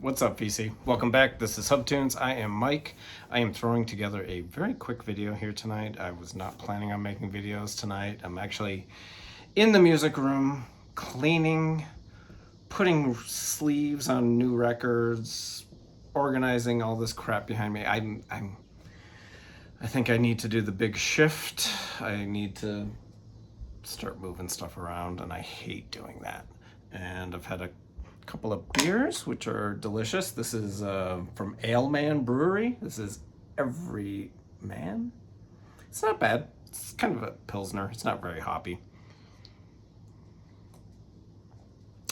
What's up, VC? Welcome back. This is Hubtunes. I am Mike. I am throwing together a very quick video here tonight. I was not planning on making videos tonight. I'm actually in the music room cleaning, putting sleeves on new records, organizing all this crap behind me. I think I need to do the big shift. I need to start moving stuff around, and I hate doing that. And I've had a couple of beers, which are delicious. This is from Ale Man Brewery. This is Every Man. It's not bad. It's kind of a Pilsner. It's not very hoppy.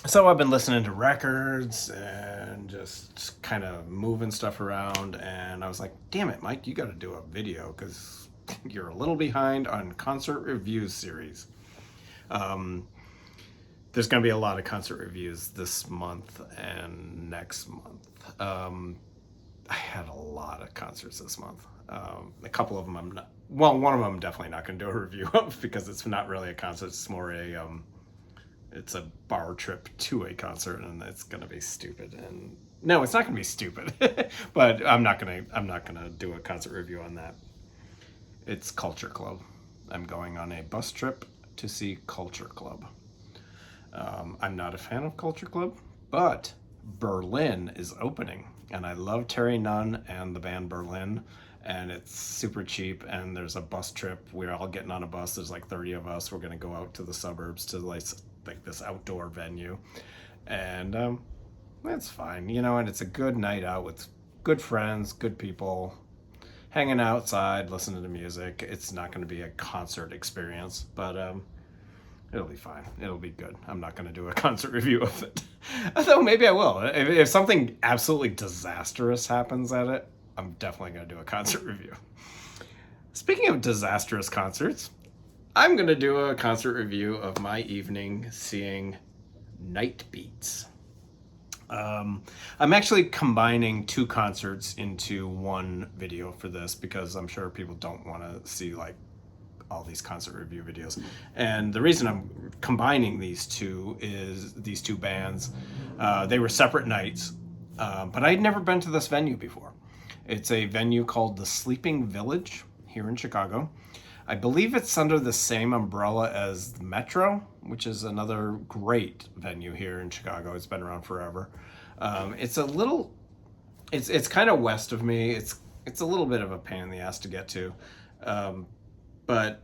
So I've been listening to records and just kind of moving stuff around, and I was like, damn it, Mike, you got to do a video because you're a little behind on concert reviews series. There's going to be a lot of concert reviews this month and next month. I had a lot of concerts this month. A couple of them I'm not, well, one of them I'm definitely not going to do a review of because it's not really a concert. It's more it's a bar trip to a concert, and it's going to be stupid. And no, it's not going to be stupid, but I'm not going to do a concert review on that. It's Culture Club. I'm going on a bus trip to see Culture Club. I'm not a fan of Culture Club, but Berlin is opening, and I love Terry Nunn and the band Berlin, and it's super cheap, and there's a bus trip. We're all getting on a bus. There's like 30 of us. We're going to go out to the suburbs to like this outdoor venue, and that's fine, and it's a good night out with good friends, good people, hanging outside, listening to music. It's not going to be a concert experience, but it'll be fine. It'll be good. I'm not going to do a concert review of it. Although maybe I will. If something absolutely disastrous happens at it, I'm definitely going to do a concert review. Speaking of disastrous concerts, I'm going to do a concert review of my evening seeing Night Beats. I'm actually combining two concerts into one video for this because I'm sure people don't want to see like all these concert review videos. And the reason I'm combining these two is these two bands, they were separate nights, but I'd never been to this venue before. It's a venue called the Sleeping Village here in Chicago. I believe it's under the same umbrella as the Metro, which is another great venue here in Chicago. It's been around forever. It's a little, it's kind of west of me. It's a little bit of a pain in the ass to get to. But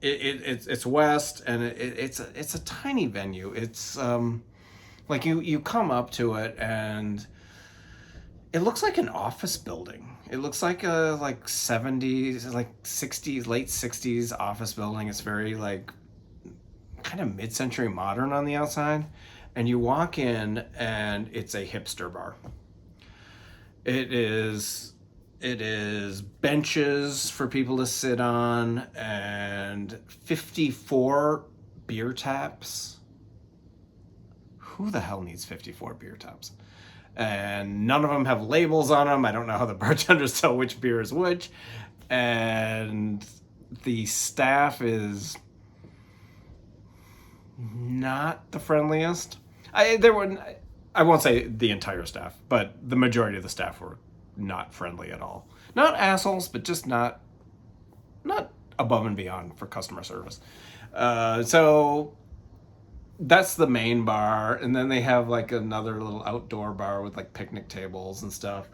it's west, and it's a tiny venue. It's like you come up to it, and it looks like an office building. It looks like a 70s, 60s, late 60s office building. It's very like kind of mid-century modern on the outside, and you walk in, and it's a hipster bar. It is benches for people to sit on and 54 beer taps. Who the hell needs 54 beer taps? And none of them have labels on them. I don't know how the bartenders tell which beer is which. And the staff is not the friendliest. I won't say the entire staff, but the majority of the staff were not friendly at all. Not assholes, but just not above and beyond for customer service. So that's the main bar, and then they have like another little outdoor bar with like picnic tables and stuff.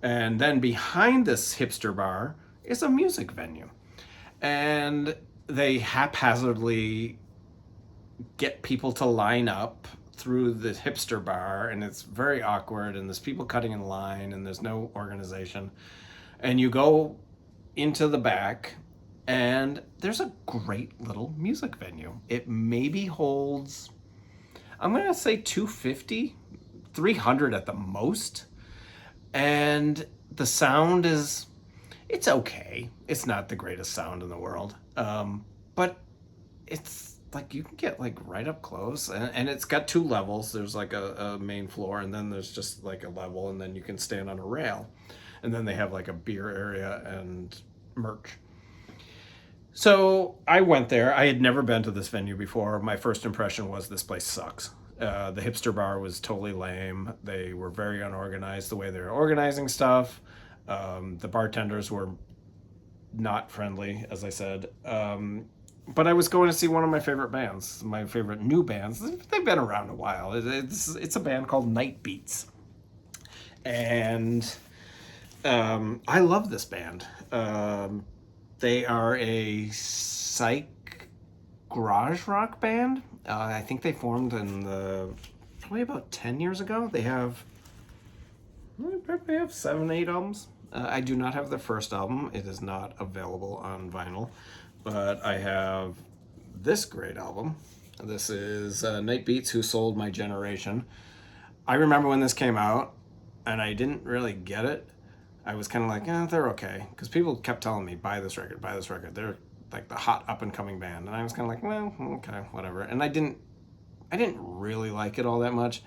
And then behind this hipster bar is a music venue. And they haphazardly get people to line up through the hipster bar, and it's very awkward, and there's people cutting in line, and there's no organization. And you go into the back, and there's a great little music venue. It maybe holds, I'm gonna say 250, 300 at the most. And the sound it's okay. It's not the greatest sound in the world, but it's like you can get like right up close, and it's got two levels. There's like a main floor, and then there's just like a level, and then you can stand on a rail, and then they have like a beer area and merch. So I went there. I had never been to this venue before. My first impression was this place sucks. The hipster bar was totally lame. They were very unorganized the way they were organizing stuff. The bartenders were not friendly, as I said. But I was going to see one of my favorite bands, my favorite new bands. They've been around a while. It's a band called Night Beats, and I love this band. They are a psych garage rock band. I think they formed in probably about 10 years ago. They probably have 7, 8 albums. I do not have their first album. It is not available on vinyl, but I have this great album. This is Night Beats, Who Sold My Generation. I remember when this came out, and I didn't really get it. I was kind of like, they're okay, because people kept telling me, buy this record, buy this record. They're like the hot up and coming band, and I was kind of like, well, okay, whatever. And I didn't really like it all that much,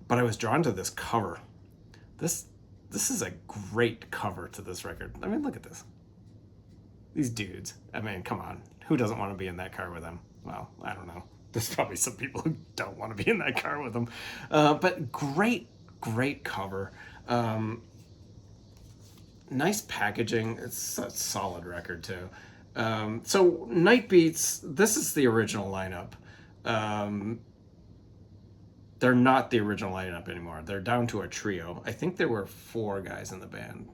but I was drawn to this cover. This is a great cover to this record. I mean, look at this. These dudes. I mean, come on. Who doesn't want to be in that car with them? Well, I don't know. There's probably some people who don't want to be in that car with them. But great cover. Nice packaging. It's a solid record, too. So Night Beats, this is the original lineup. They're not the original lineup anymore. They're down to a trio. I think there were 4 guys in the band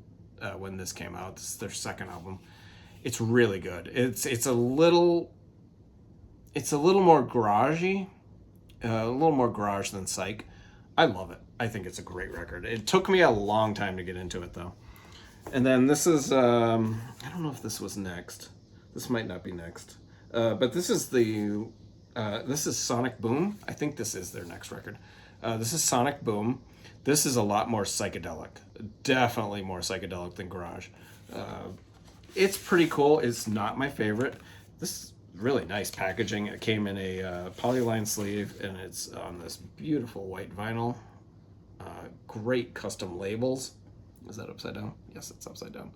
when this came out. This is their second album. It's really good. It's a little more garagey, a little more garage than Psych. I love it. I think it's a great record. It took me a long time to get into it, though. And then this is I don't know if this was next. This might not be next, but this is Sonic Boom. I think this is their next record. This is Sonic Boom. This is a lot more psychedelic. Definitely more psychedelic than garage. It's pretty cool. It's not my favorite. This is really nice packaging. It came in a polyline sleeve, and it's on this beautiful white vinyl. Great custom labels. Is that upside down? Yes, it's upside down.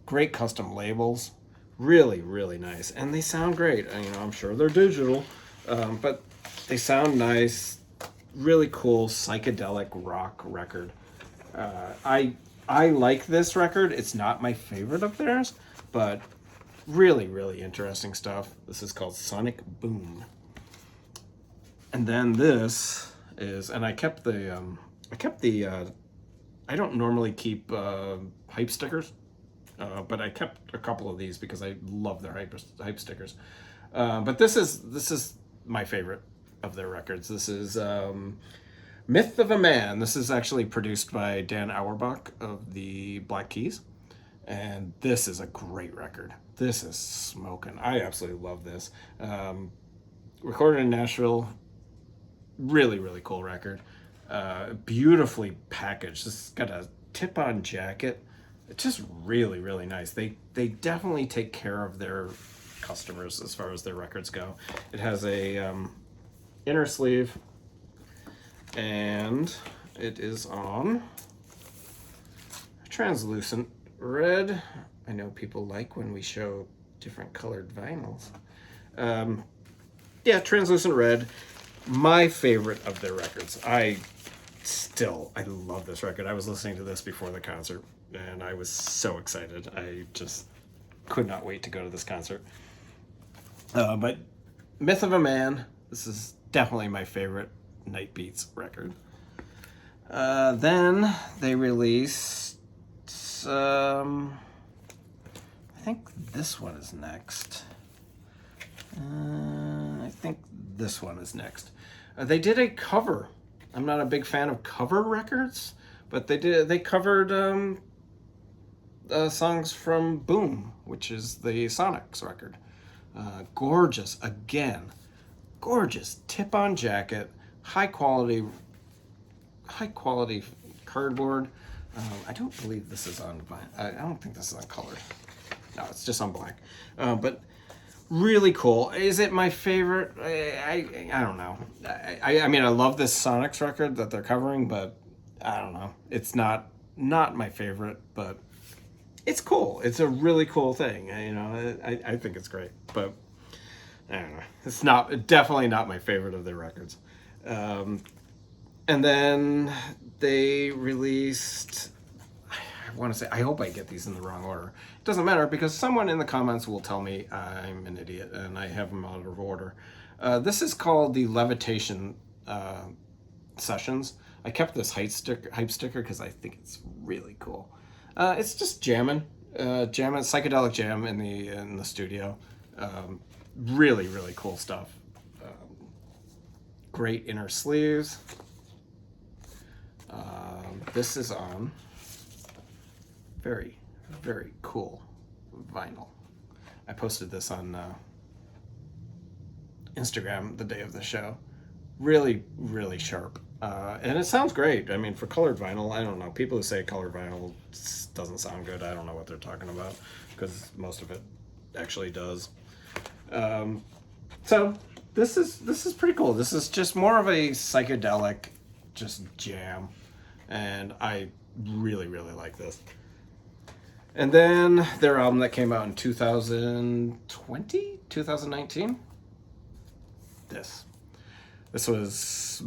Great custom labels. Really, really nice. And they sound great. I'm sure they're digital, but they sound nice. Really cool psychedelic rock record. I like this record. It's not my favorite of theirs, but really, really interesting stuff. This is called Sonic Boom. And then this is, and I kept the, I don't normally keep hype stickers, but I kept a couple of these because I love their hype stickers. But this is my favorite of their records. This is Myth of a Man. This is actually produced by Dan Auerbach of the Black Keys. And this is a great record. This is smoking. I absolutely love this. Recorded in Nashville. Really, really cool record. Beautifully packaged. This has got a tip-on jacket. It's just really, really nice. They definitely take care of their customers as far as their records go. It has a inner sleeve, and it is on translucent red. I know people like when we show different colored vinyls. Yeah, translucent red. My favorite of their records. I love this record. I was listening to this before the concert, and I was so excited. I just could not wait to go to this concert. But Myth of a Man, this is definitely my favorite Night Beats record. Then they released, I think this one is next. They did a cover. I'm not a big fan of cover records, but they covered songs from Boom, which is the Sonics record. Gorgeous, again. Gorgeous tip-on jacket, high quality cardboard. I don't believe this is on I don't think this is on color. No, it's just on black. But really cool. Is it my favorite? I don't know. I mean, I love this Sonics record that they're covering, but I don't know. It's not my favorite, but it's cool. It's a really cool thing. I think it's great, but I don't know. It's definitely not my favorite of their records. Um, and then they released, I want to say, I hope I get these in the wrong order. It doesn't matter because someone in the comments will tell me I'm an idiot and I have them out of order. This is called the Levitation Sessions. I kept this hype sticker because I think it's really cool. It's just jamming, psychedelic jam in the studio. Really, really cool stuff. Great inner sleeves. This is on very, very cool vinyl. I posted this on Instagram the day of the show. Really, really sharp. And it sounds great. I mean, for colored vinyl, I don't know. People who say colored vinyl doesn't sound good, I don't know what they're talking about because most of it actually does. So this is pretty cool. This is just more of a psychedelic, just jam, and I really, really like this. And then their album that came out in 2020, 2019. This was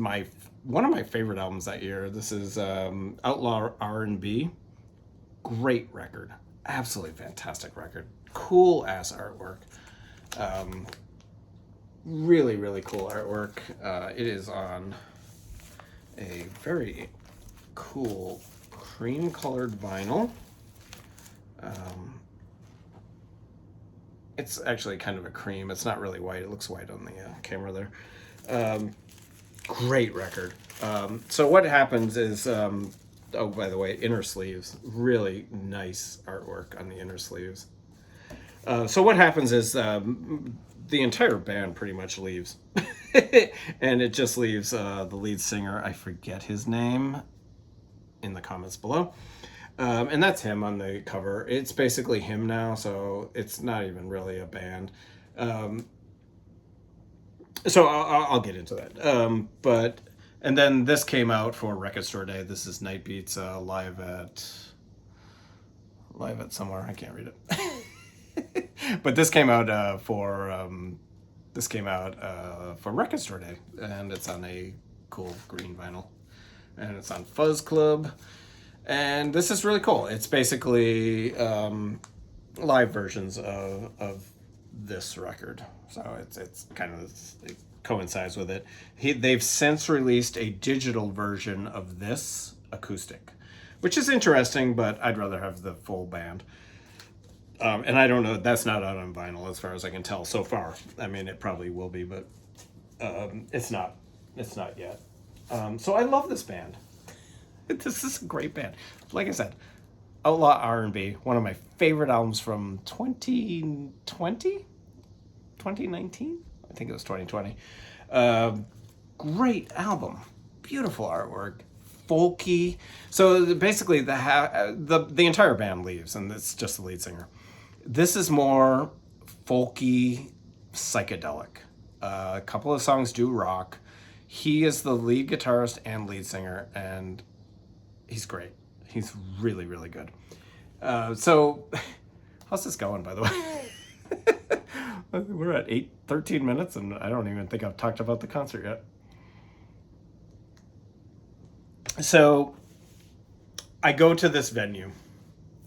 one of my favorite albums that year. This is Outlaw R&B. Great record. Absolutely fantastic record. Cool ass artwork. Really, really cool artwork. It is on a very cool cream colored vinyl. It's actually kind of a cream. It's not really white. It looks white on the camera there. Great record. So what happens is, oh, by the way, inner sleeves. Really nice artwork on the inner sleeves. So what happens is the entire band pretty much leaves. And it just leaves the lead singer. I forget his name in the comments below. And that's him on the cover. It's basically him now, so it's not even really a band. So I'll get into that. And then this came out for Record Store Day. This is Night Beats live at somewhere. I can't read it. But this came out for Record Store Day, and it's on a cool green vinyl, and it's on Fuzz Club. And this is really cool. It's basically live versions of this record. So it's kind of, it coincides with it. They've since released a digital version of this acoustic, which is interesting, but I'd rather have the full band. And I don't know, that's not out on vinyl as far as I can tell so far. I mean, it probably will be, but it's not yet. So I love this band. This is a great band. Like I said, Outlaw R&B, one of my favorite albums from 2020? 2019? I think it was 2020. Great album. Beautiful artwork. Folky. So basically the entire band leaves and it's just the lead singer. This is more folky, psychedelic. A couple of songs do rock. He is the lead guitarist and lead singer, and he's great. He's really, really good. So, how's this going, by the way? We're at 13 minutes, and I don't even think I've talked about the concert yet. So, I go to this venue,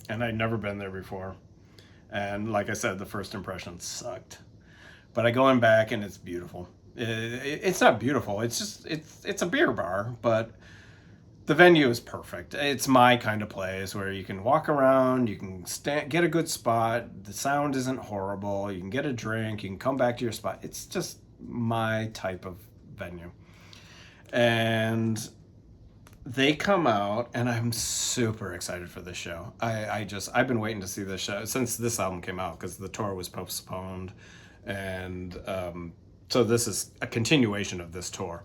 and I'd never been there before. And like I said, the first impression sucked. But I go in back, and it's beautiful. It's not beautiful. It's just, it's a beer bar, but the venue is perfect. It's my kind of place where you can walk around, you can get a good spot, the sound isn't horrible, you can get a drink, you can come back to your spot. It's just my type of venue. And they come out, and I'm super excited for this show. I've been waiting to see this show since this album came out because the tour was postponed. And so this is a continuation of this tour.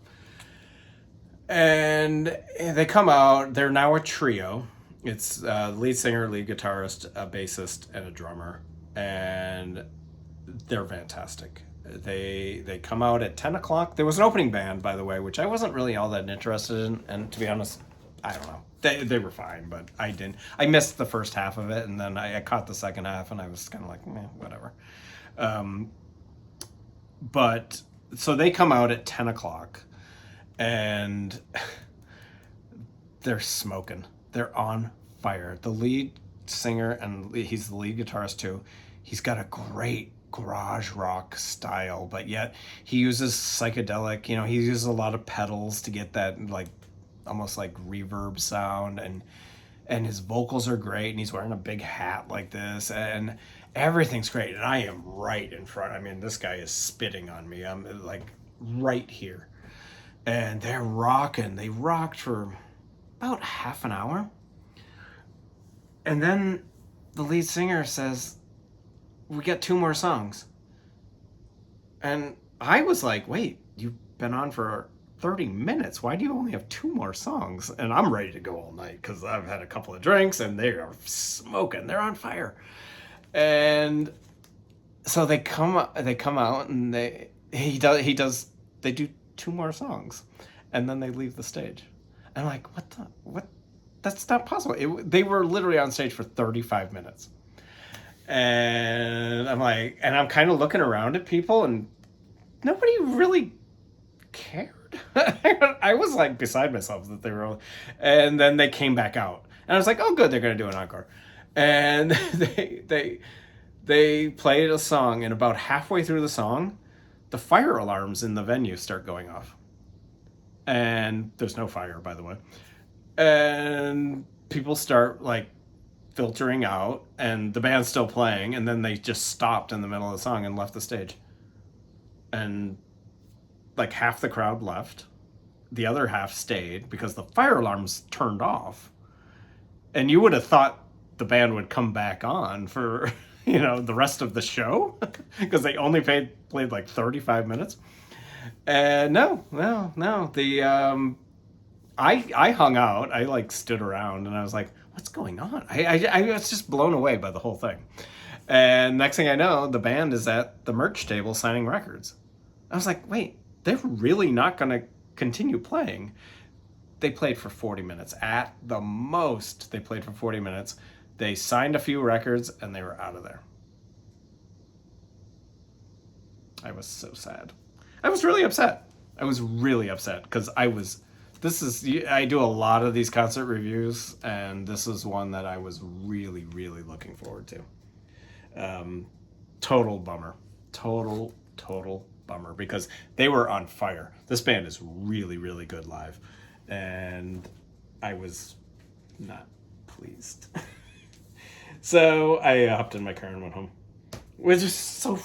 And they come out, they're now a trio. It's lead singer, lead guitarist, a bassist, and a drummer. And they're fantastic. They come out at 10 o'clock. There was an opening band, by the way, which I wasn't really all that interested in. And to be honest, I don't know. They were fine, but I didn't. I missed the first half of it, and then I caught the second half, and I was kind of like, whatever. But so they come out at 10 o'clock. and they're smoking. They're on fire. The lead singer, and he's the lead guitarist too, he's got a great garage rock style, but yet he uses psychedelic, he uses a lot of pedals to get that like almost like reverb sound, and his vocals are great, and he's wearing a big hat like this, and everything's great, and I am right in front. I mean, this guy is spitting on me. I'm like right here, and they're rocking. They rocked for about half an hour, and then the lead singer says, we got 2 more songs. And I was like, wait, you've been on for 30 minutes. Why do you only have 2 more songs? And I'm ready to go all night because I've had a couple of drinks and they are smoking. They're on fire. And so they come out and they do 2 more songs, and then they leave the stage. And I'm like, what? That's not possible. They were literally on stage for 35 minutes. And I'm like, and I'm kind of looking around at people, and nobody really cared. I was like beside myself that they were, and then they came back out, and I was like, oh, good, they're gonna do an encore, and they played a song, and about halfway through the song, the fire alarms in the venue start going off, and there's no fire, by the way, and people start like filtering out, and the band's still playing, and then they just stopped in the middle of the song and left the stage, and like half the crowd left, the other half stayed because the fire alarms turned off, and you would have thought the band would come back on for the rest of the show because they only played like 35 minutes, and no, the I hung out. I like stood around, and I was like, what's going on? I was just blown away by the whole thing. And next thing I know, the band is at the merch table signing records. I was like, wait, they're really not going to continue playing. They played for 40 minutes. At the most, they played for 40 minutes. They signed a few records, and they were out of there. I was so sad. I was really upset. Because I do a lot of these concert reviews, and this is one that I was really, really looking forward to. Total bummer. Total bummer, because they were on fire. This band is really, really good live, and I was not pleased. So I hopped in my car and went home, which is so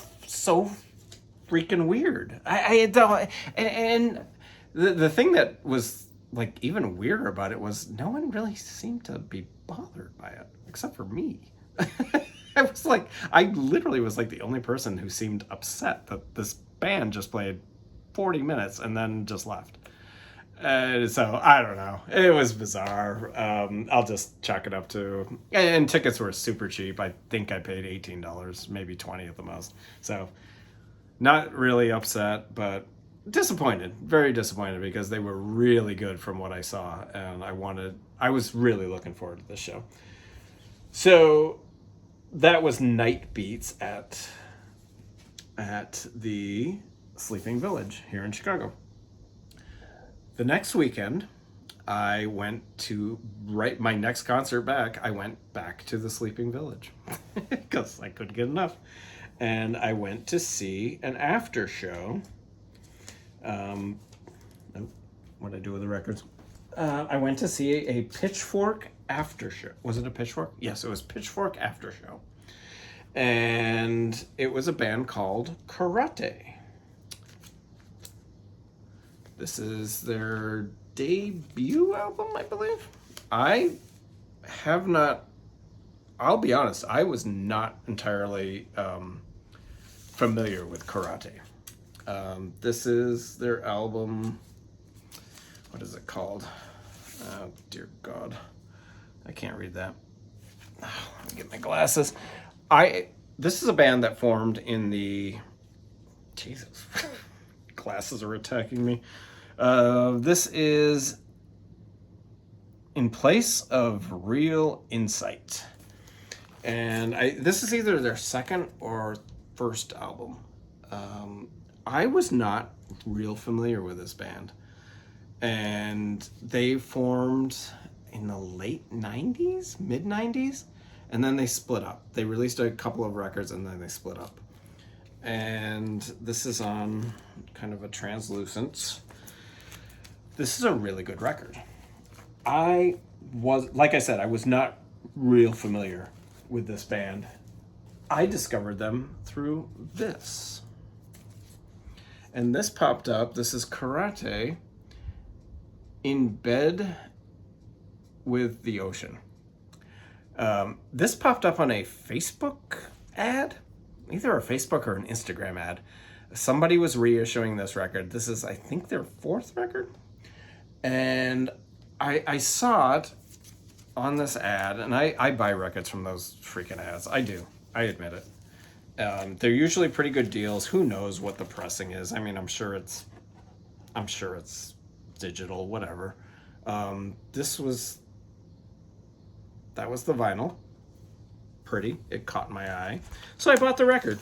freaking weird. I don't, and the thing that was like even weirder about it was no one really seemed to be bothered by it except for me. I literally was like the only person who seemed upset that this band just played 40 minutes and then just left. So I don't know. It was bizarre. I'll just chalk it up to, and tickets were super cheap. I think I paid $18, maybe $20 at the most. So not really upset, but disappointed, very disappointed, because they were really good from what I saw, and I was really looking forward to this show. So that was Night Beats at the Sleeping Village here in Chicago. The next weekend, I went to my next concert back. I went back to the Sleeping Village because I couldn't get enough, and I went to see an after show. What did I do with the records? I went to see a Pitchfork after show. Was it a Pitchfork? Yes, it was Pitchfork after show. And it was a band called Karate. This is their debut album, I believe. I'll be honest, I was not entirely familiar with Karate. This is their album. What is it called? Oh, dear God. I can't read that. Oh, let me get my glasses. This is a band that formed in the... Jesus. Glasses are attacking me. This is In Place of Real Insight. And this is either their second or first album. I was not real familiar with this band. and they formed in the late 90s, mid 90s, and then they split up. They released a couple of records and then they split up. And this is on kind of a translucent. This is a really good record. Like I said, I was not real familiar with this band. I discovered them through this. And this popped up. This is Karate in Bed with the Ocean. This popped up on a Facebook ad, either a Facebook or an Instagram ad. Somebody was reissuing this record. This is, I think, their fourth record. And I saw it on this ad, and I buy records from those freaking ads. I do. I admit it. They're usually pretty good deals. Who knows what the pressing is? I mean, I'm sure it's digital, whatever. That was the vinyl. Pretty. It caught my eye. So I bought the record.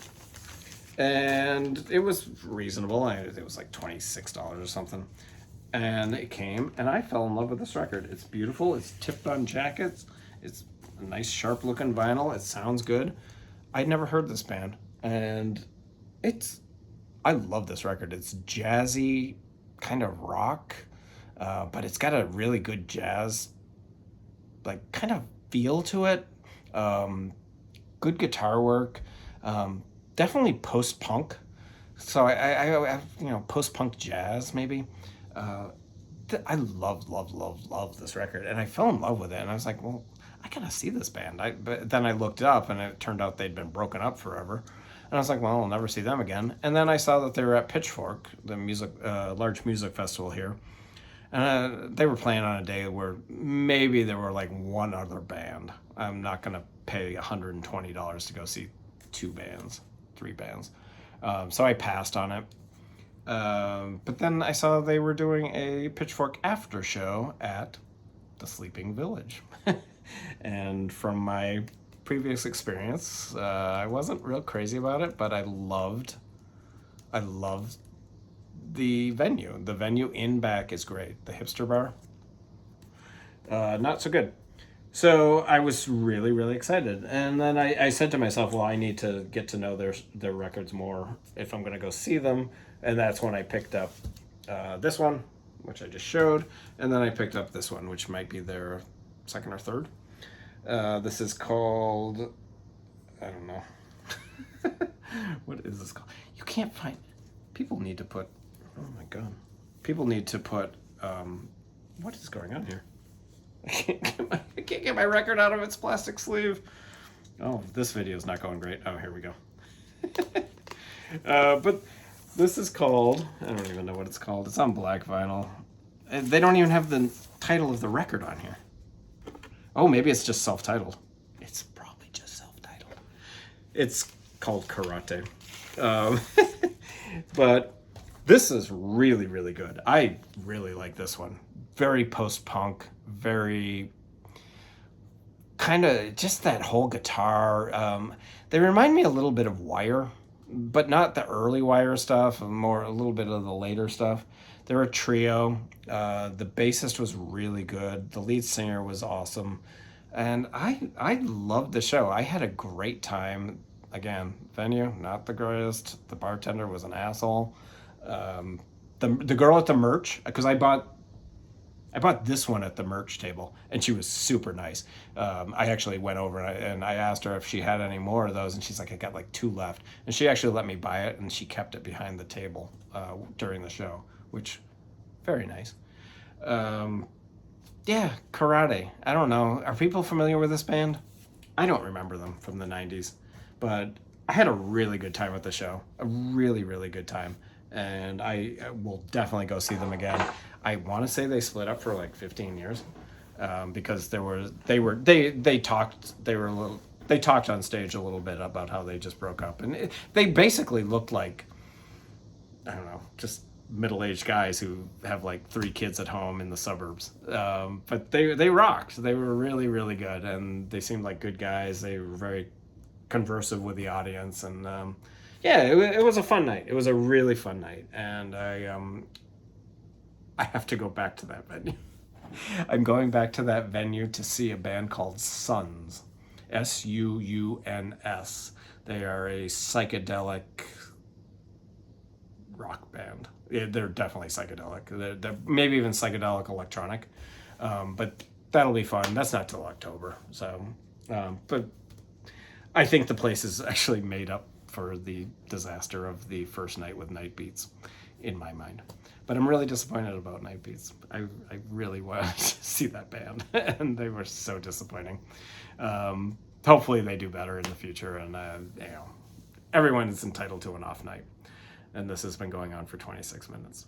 And it was reasonable. It was like $26 or something. And it came, and I fell in love with this record. It's beautiful. It's tipped on jackets. It's a nice, sharp-looking vinyl. It sounds good. I'd never heard this band, and I love this record. It's jazzy, kind of rock, but it's got a really good jazz, like, kind of feel to it. Good guitar work. Definitely post-punk. So I post-punk jazz, maybe. I love this record, and I fell in love with it, and I was like, well, I gotta see this band. But then I looked it up, and it turned out they'd been broken up forever, and I was like, well, I'll never see them again. And then I saw that they were at Pitchfork, the large music festival here, and they were playing on a day where maybe there were like one other band. I'm not gonna pay $120 to go see three bands, so I passed on it. But then I saw they were doing a Pitchfork after show at the Sleeping Village. And from my previous experience, I wasn't real crazy about it, but I loved the venue. The venue in back is great. The hipster bar, not so good. So I was really, really excited. And then I said to myself, well, I need to get to know their records more if I'm going to go see them. And that's when I picked up this one, which I just showed. And then I picked up this one, which might be their second or third. This is called, I don't know. What is this called? You can't find, people need to put, oh my God. People need to put, what is going on here? I can't get my record out of its plastic sleeve. Oh, this video is not going great. Oh, here we go. But this is called, I don't even know what it's called. It's on black vinyl. They don't even have the title of the record on here. Oh, maybe it's just self-titled. It's probably just self-titled. It's called Karate. But this is really, really good. I really like this one. Very post-punk, very kind of just that whole guitar. They remind me a little bit of Wire, but not the early Wire stuff, more a little bit of the later stuff. They're a trio. The bassist was really good. The lead singer was awesome. And I loved the show. I had a great time. Again, venue, not the greatest. The bartender was an asshole. The girl at the merch, because I bought this one at the merch table, and she was super nice. I actually went over and I asked her if she had any more of those, and she's like, I got like 2 left. And she actually let me buy it, and she kept it behind the table during the show, which, very nice. Yeah, Karate. I don't know. Are people familiar with this band? I don't remember them from the 90s, but I had a really good time at the show. A really, really good time. And I will definitely go see them again. I want to say they split up for like 15 years, because they talked on stage a little bit about how they just broke up, and they basically looked like, I don't know, just middle-aged guys who have like 3 kids at home in the suburbs. But they rocked. They were really, really good, and they seemed like good guys. They were very conversive with the audience, and yeah, it was a fun night. It was a really fun night, and I have to go back to that venue. I'm going back to that venue to see a band called Suns, Suuns. They are a psychedelic rock band. Yeah, they're definitely psychedelic. They're maybe even psychedelic electronic, but that'll be fun. That's not till October, so. But I think the place is actually made up for the disaster of the first night with Night Beats, in my mind. But I'm really disappointed about Night Beats. I really wanted to see that band, and they were so disappointing. Hopefully, they do better in the future, and everyone is entitled to an off night. And this has been going on for 26 minutes.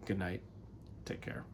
Good night. Take care.